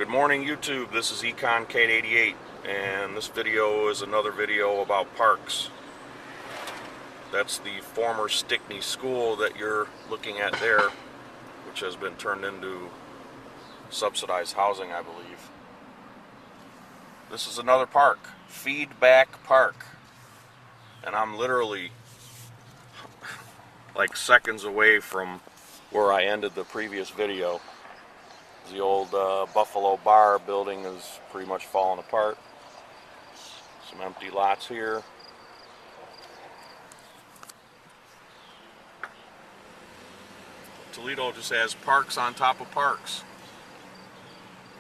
Good morning, YouTube. This is Econ Kate 88, and this video is another video about parks. That's the former Stickney School that you're looking at there, which has been turned into subsidized housing, I believe. This is another park, Feedback Park, and I'm literally like seconds away from where I ended the previous video. The old Buffalo Bar building is pretty much falling apart. Some empty lots here. Toledo just has parks on top of parks.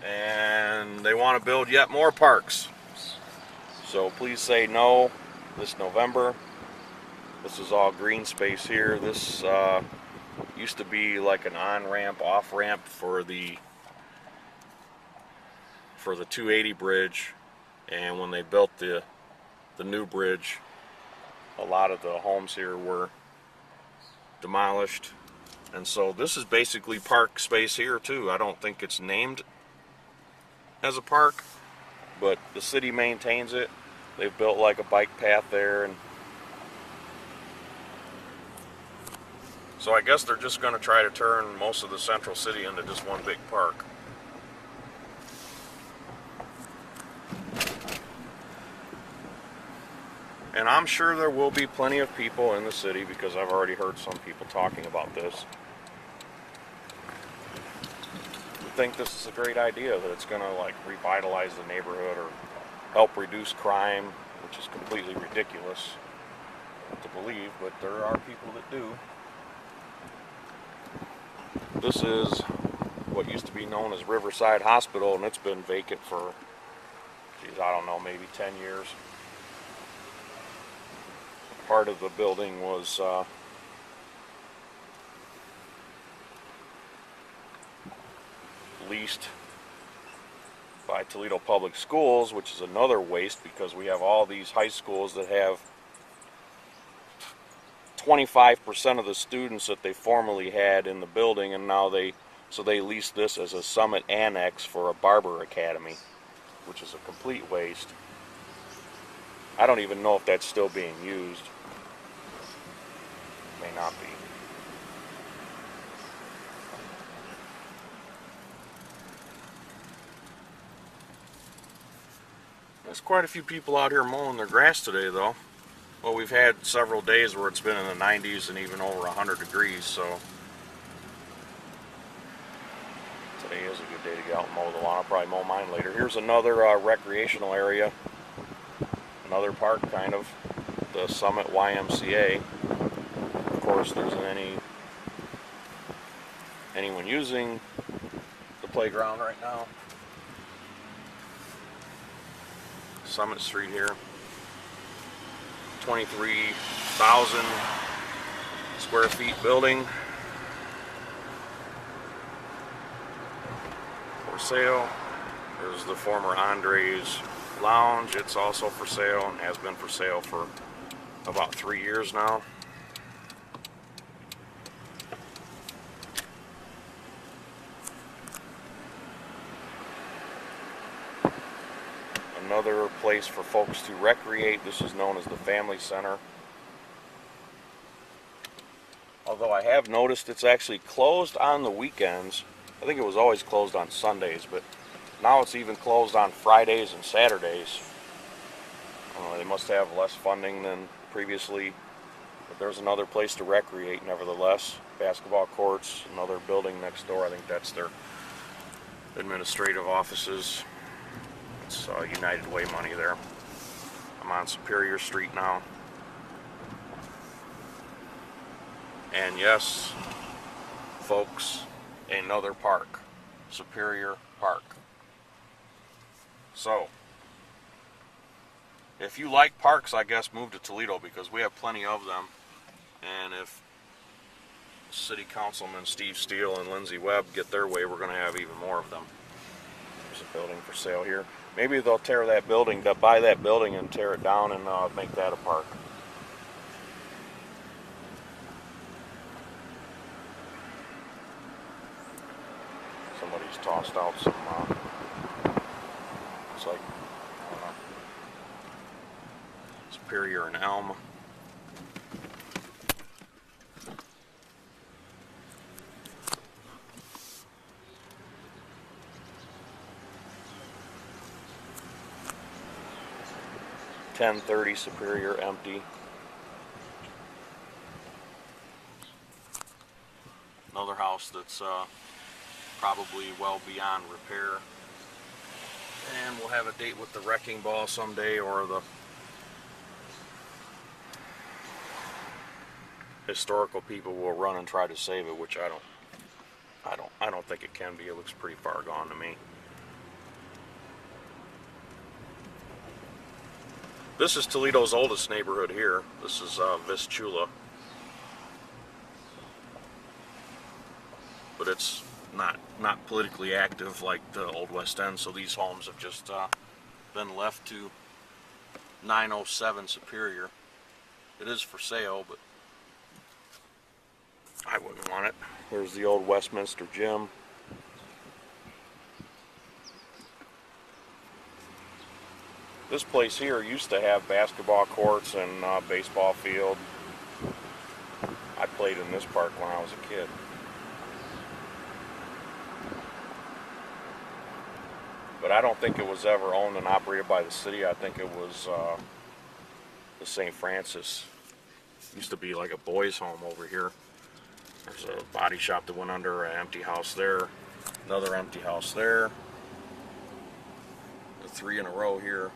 And they want to build yet more parks. So please say no this November. This is all green space here. This used to be like an on-ramp, off-ramp for the 280 bridge, and when they built the new bridge, a lot of the homes here were demolished, and so this is basically park space here too. I don't think it's named as a park, but the city maintains it. They've built like a bike path there, and so I guess they're just going to try to turn most of the central city into just one big park. And I'm sure there will be plenty of people in the city, because I've already heard some people talking about this, who think this is a great idea, that it's going to like revitalize the neighborhood or help reduce crime, which is completely ridiculous to believe, but there are people that do. This is what used to be known as Riverside Hospital, and it's been vacant for, geez, I don't know, maybe 10 years. Part of the building was leased by Toledo Public Schools, which is another waste, because we have all these high schools that have 25% of the students that they formerly had in the building, and now they lease this as a Summit Annex for a barber academy, which is a complete waste. I don't even know if that's still being used. May not be. There's quite a few people out here mowing their grass today, though. Well, we've had several days where it's been in the 90s and even over 100 degrees, so today is a good day to get out and mow the lawn. I'll probably mow mine later. Here's another recreational area, another park kind of, the Summit YMCA. Of course, there isn't anyone using the playground right now. Summit Street here, 23,000 square feet building for sale. There's the former Andre's Lounge. It's also for sale and has been for sale for about 3 years now. Another place for folks to recreate. This is known as the Family Center. Although I have noticed it's actually closed on the weekends. I think it was always closed on Sundays, but now it's even closed on Fridays and Saturdays. They must have less funding than previously, but there's another place to recreate nevertheless. Basketball courts, another building next door. I think that's their administrative offices. It's United Way money there. I'm on Superior Street now. And yes, folks, another park. Superior Park. So, if you like parks, I guess move to Toledo, because we have plenty of them. And if City Councilman Steve Steele and Lindsay Webb get their way, we're going to have even more of them. There's a building for sale here. Maybe they'll tear that building, buy that building and tear it down and make that a park. Somebody's tossed out some looks like. I don't know. Superior and Elm. $10.30 Superior empty. Another house that's probably well beyond repair. And we'll have a date with the wrecking ball someday, or the historical people will run and try to save it, which I don't think it can be. It looks pretty far gone to me. This is Toledo's oldest neighborhood here. This is Vistula. But it's not politically active like the Old West End, so these homes have just been left to 907 Superior. It is for sale, but I wouldn't want it. There's the old Westminster Gym. This place here used to have basketball courts and baseball field. I played in this park when I was a kid. But I don't think it was ever owned and operated by the city. I think it was the St. Francis. Used to be like a boys' home over here. There's a body shop that went under, an empty house there, another empty house there. The 3 in a row here.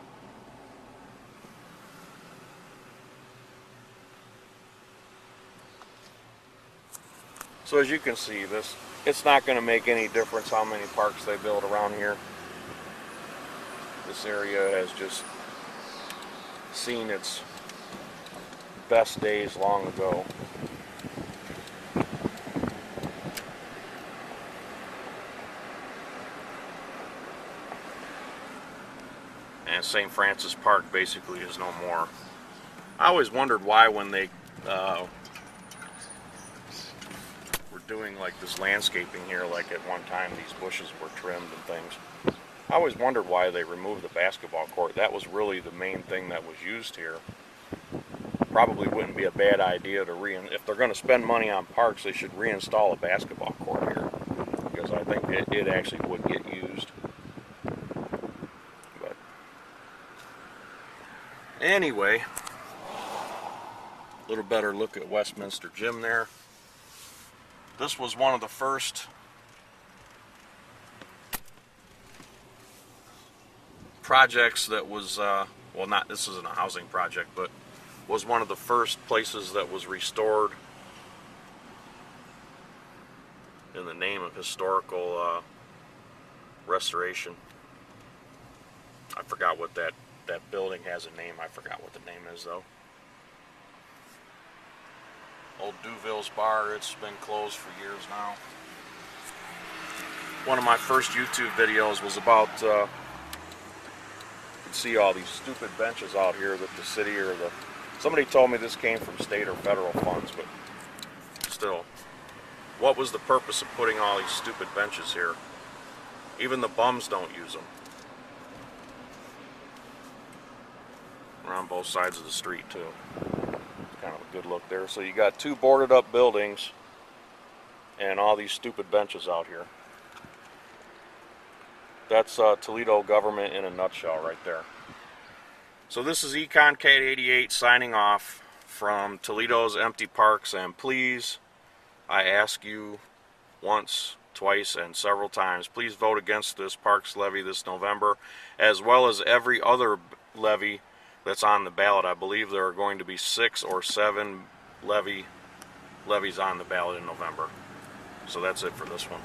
So as you can see, it's not going to make any difference how many parks they build around here. This area has just seen its best days long ago. And St. Francis Park basically is no more. I always wondered why, when they were doing like this landscaping here, like at one time these bushes were trimmed and things. I always wondered why they removed the basketball court. That was really the main thing that was used here. Probably wouldn't be a bad idea to if they're going to spend money on parks, they should reinstall a basketball court here, because I think it actually would get used. But anyway, a little better look at Westminster Gym there. This was one of the first projects that was, well, not, this isn't a housing project, but was one of the first places that was restored in the name of historical restoration. I forgot what that building has a name. I forgot what the name is though. Old Duville's Bar, it's been closed for years now. One of my first YouTube videos was about see all these stupid benches out here that the city or somebody told me this came from state or federal funds, but still, what was the purpose of putting all these stupid benches here? Even the bums don't use them. We're on both sides of the street too. It's kind of a good look there. So you got 2 boarded up buildings and all these stupid benches out here. That's Toledo government in a nutshell right there. So this is Econ Cat 88 signing off from Toledo's Empty Parks, and please, I ask you once, twice, and several times, please vote against this parks levy this November, as well as every other levy that's on the ballot. I believe there are going to be 6 or 7 levies on the ballot in November. So that's it for this one.